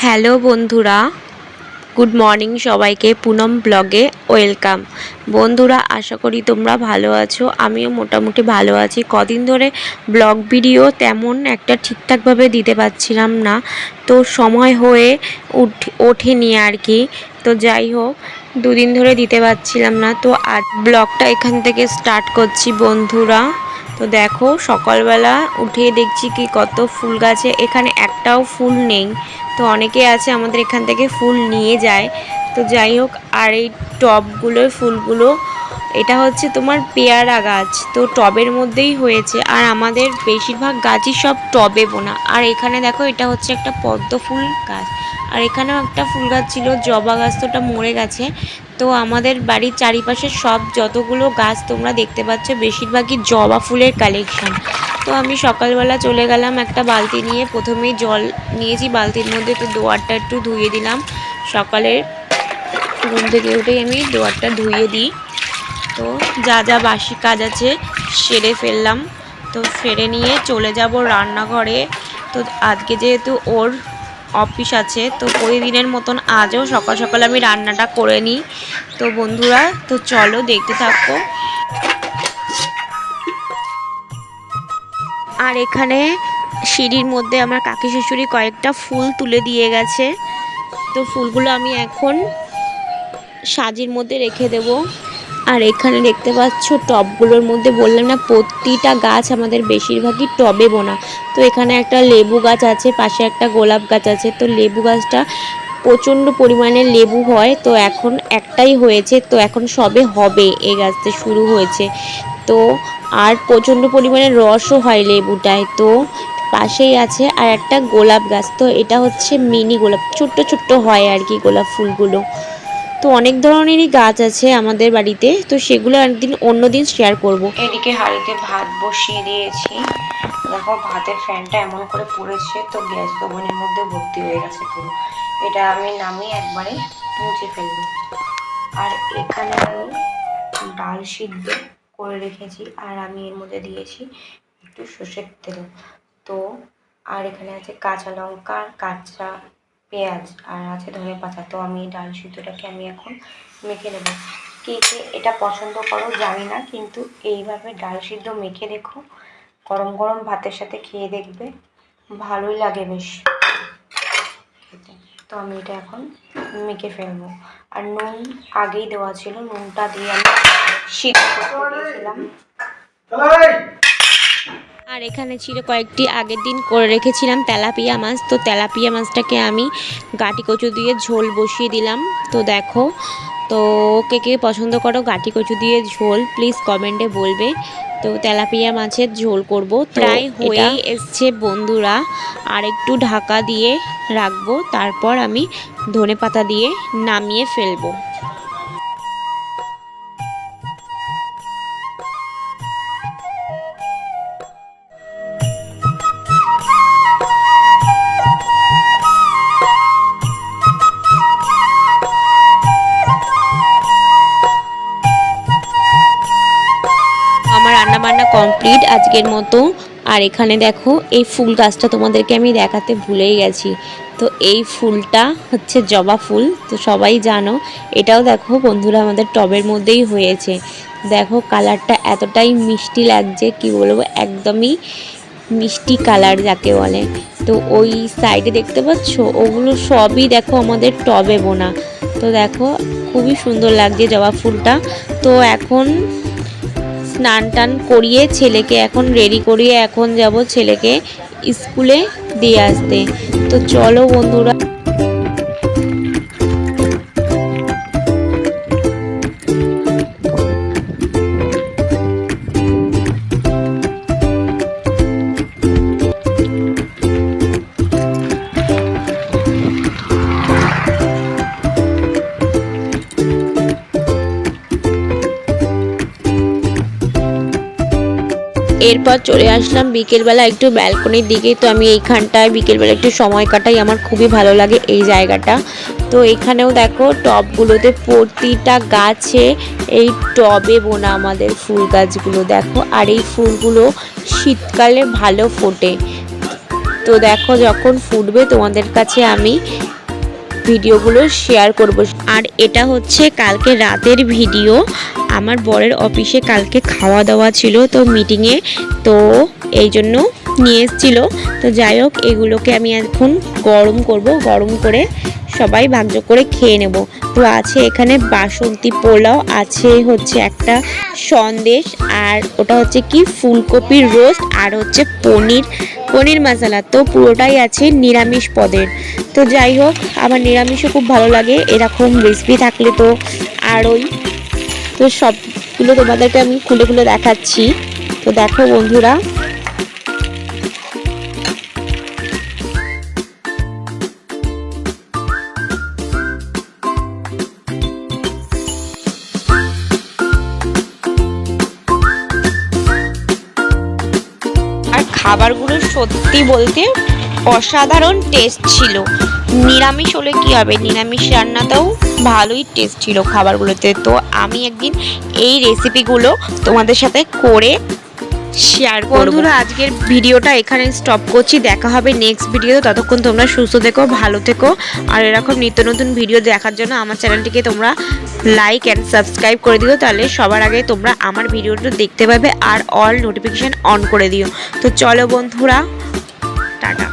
Hello বন্ধুরা, good morning সবাইকে। পুনম ব্লগে ওয়েলকাম। বন্ধুরা, আশা করি তোমরা ভালো আছো। আমিও মোটামুটি ভালো আছি। কদিন ধরে ব্লগ ভিডিও তেমন একটা ঠিকঠাকভাবে দিতে পারছিলাম না, তো সময় হয়ে ওঠেনি আর কি। তো যাই হোক, দুদিন ধরে দিতে পারছিলাম না, তো আজ ব্লগটা এখান থেকে স্টার্ট করছি বন্ধুরা। তো দেখো, সকালবেলা উঠে দেখছি কি কত ফুল গাছে, এখানে একটাও ফুল নেই। তো অনেকে আছে আমাদের এখান থেকে ফুল নিয়ে যায়। তো যাই হোক, আর এই টবগুলোর ফুলগুলো, এটা হচ্ছে তোমার পেয়ারা গাছ, তো টবের মধ্যেই হয়েছে। আর আমাদের বেশিরভাগ গাছই সব টবে বোনা। আর এখানে দেখো, এটা হচ্ছে একটা পদ্ম ফুল গাছ। আর এখানেও একটা ফুল গাছ ছিল, জবা গাছ, তো ওটা মরে গেছে। তো আমাদের বাড়ির চারিপাশে সব যতগুলো গাছ তোমরা দেখতে পাচ্ছ, বেশিরভাগই জবা ফুলের কালেকশন। তো আমি সকালবেলা চলে গেলাম একটা বালতি নিয়ে, প্রথমেই জল নিয়েছি বালতির মধ্যে, তো দোয়ারটা একটু ধুয়ে দিলাম। সকালের ঘুম থেকে উঠেই আমি দোয়ারটা ধুয়ে দিই। তো যা যা বাসি কাজ আছে সেরে ফেললাম। তো সেরে নিয়ে চলে যাব রান্নাঘরে। তো আজকে যেহেতু ওর অফিস আছে, তো প্রতিদিনের মতন আজও সকাল সকাল আমি রান্নাটা করে নিই। তো বন্ধুরা, তো চলো দেখতে থাকো। আর এখানে সিঁড়ির মধ্যে আমার কাকি শাশুড়ি কয়েকটা ফুল তুলে দিয়ে গেছে। তো ফুলগুলো আমি এখন সাজির মধ্যে রেখে দেব। আর এখানে দেখতে পাচ্ছ টবগুলোর মধ্যে, বললাম না প্রতিটা গাছ আমাদের বেশিরভাগই টবে বোনা। তো এখানে একটা লেবু গাছ আছে, পাশে একটা গোলাপ গাছ আছে। তো লেবু গাছটা প্রচণ্ড পরিমাণে লেবু হয়, তো এখন একটাই হয়েছে, তো এখন সবে হবে, এই গাছটা শুরু হয়েছে। তো আর প্রচণ্ড পরিমাণে রসও হয় লেবুটায়। তো পাশেই আছে আর একটা গোলাপ গাছ, তো এটা হচ্ছে মিনি গোলাপ, ছোট্ট ছোট্ট হয় আর কি গোলাপ ফুলগুলো। তো অনেক ধরনেরই গাছ আছে আমাদের বাড়িতে, তো সেগুলো একদিন অন্যদিন শেয়ার করব। এদিকে হাঁড়িতে ভাত বসিয়ে দিয়েছি। দেখো, ভাতের ফ্যানটা এমন করে পড়েছে, তো গ্যাস ওভেনের মধ্যে ভর্তি হয়ে গেছে পুরো। এটা আমি নামিয়ে একবারে মুছে ফেলবো। আর এখানে আমি ডাল সিদ্ধ করে রেখেছি, আর আমি এর মধ্যে দিয়েছি একটু সর্ষের তেল। তো আর এখানে আছে কাঁচা লঙ্কা, কাঁচা পেঁয়াজ, আর আছে ধনেপাতা। তো আমি ডাল সিদ্ধটাকে আমি এখন মেখে নেব। কে কে এটা পছন্দ করো জানি না, কিন্তু এইভাবে ডাল সিদ্ধ মেখে দেখো, গরম গরম ভাতের সাথে খেয়ে দেখবে, ভালোই লাগে বেশ খেতে। তো আমি এটা এখন মেখে ফেলবো। আর নুন আগেই দেওয়া ছিল, নুনটা দিয়ে আমি সিদ্ধ করতে দিয়েছিলাম। আর এখানে ছিল কয়েকটি আগের দিন করে রেখেছিলাম তেলাপিয়া মাছ। তো তেলাপিয়া মাছটাকে আমি গাটি কচু দিয়ে ঝোল বসিয়ে দিলাম। তো দেখো, তো কে কে পছন্দ করো গাটি কচু দিয়ে ঝোল, প্লিজ কমেন্টে বলবে। তো তেলাপিয়া মাছের ঝোল করব, প্রায় হয়ে এসছে বন্ধুরা। আর একটু ঢাকা দিয়ে রাখবো, তারপর আমি ধনেপাতা দিয়ে নামিয়ে ফেলবো। আমার রান্নাবান্না কমপ্লিট আজকের মতো। আর এখানে দেখো, এই ফুল গাছটা তোমাদেরকে আমি দেখাতে ভুলেই গেছি। তো এই ফুলটা হচ্ছে জবা ফুল, তো সবাই জানো। এটাও দেখো বন্ধুরা, আমাদের টবের মধ্যেই হয়েছে। দেখো কালারটা এতটাই মিষ্টি লাগছে, কি বলবো, একদমই মিষ্টি কালার যাকে বলে। তো ওই সাইডে দেখতে পাচ্ছ, ওগুলো সবই দেখো আমাদের টবে বোনা। তো দেখো, খুবই সুন্দর লাগছে জবা ফুলটা। তো এখন স্নান টান করিয়ে ছেলেকে এখন রেডি করিয়ে এখন যাব ছেলেকে স্কুলে দিয়ে আসতে। তো চলো বন্ধুরা। এরপর চলে আসলাম বিকেলবেলা একটু ব্যালকনির দিকে। তো আমি এইখানটায় বিকেলবেলা একটু সময় কাটাই, আমার খুবই ভালো লাগে এই জায়গাটা। তো এখানেও দেখো টবগুলোতে প্রতিটা গাছে এই টবে বোনা আমাদের ফুল গাছগুলো দেখো। আর এই ফুলগুলো শীতকালে ভালো ফোটে। তো দেখো যখন ফুটবে তোমাদের কাছে আমি ভিডিওগুলো শেয়ার করব। আর এটা হচ্ছে কালকে রাতের ভিডিও। আমার বরের অফিসে কালকে খাওয়া দাওয়া ছিল, তো মিটিংয়ে, তো এই জন্য নিয়ে এসেছিলো। তো যাই হোক, এগুলোকে আমি এখন গরম করব, গরম করে সবাই ভাগযোগ করে খেয়ে নেব। তো আছে এখানে বাসন্তী পোলাও, আছে হচ্ছে একটা সন্দেশ, আর ওটা হচ্ছে কি ফুলকপির রোস্ট, আর হচ্ছে পনির মশলা। তো পুরোটাই আছে নিরামিষ পদের। তো যাই হোক, আমার নিরামিষও খুব ভালো লাগে, এরকম রেসিপি থাকলে তো আরই। তো সবগুলো তোমাদেরকে আমি খুলে খুলে দেখাচ্ছি। তো দেখো বন্ধুরা, আর খাবারগুলো সত্যি বলতে অসাধারণ টেস্ট ছিল। নিরামিষ হলে কি হবে, নিরামিষ রান্নাতেও ভালোই টেস্ট ছিল খাবারগুলোতে। তো আমি একদিন এই রেসিপিগুলো তোমাদের সাথে করে শেয়ার করব। বন্ধুরা, আজকের ভিডিওটা এখানে স্টপ করছি, দেখা হবে নেক্সট ভিডিও। ততক্ষণ তোমরা সুস্থ থেকো, ভালো থেকো, আর এরকম নিত্য নতুন ভিডিও দেখার জন্য আমার চ্যানেলটিকে তোমরা লাইক অ্যান্ড সাবস্ক্রাইব করে দিও, তাহলে সবার আগে তোমরা আমার ভিডিওটা দেখতে পাবে, আর অল নোটিফিকেশান অন করে দিও। তো চলো বন্ধুরা, টাটা।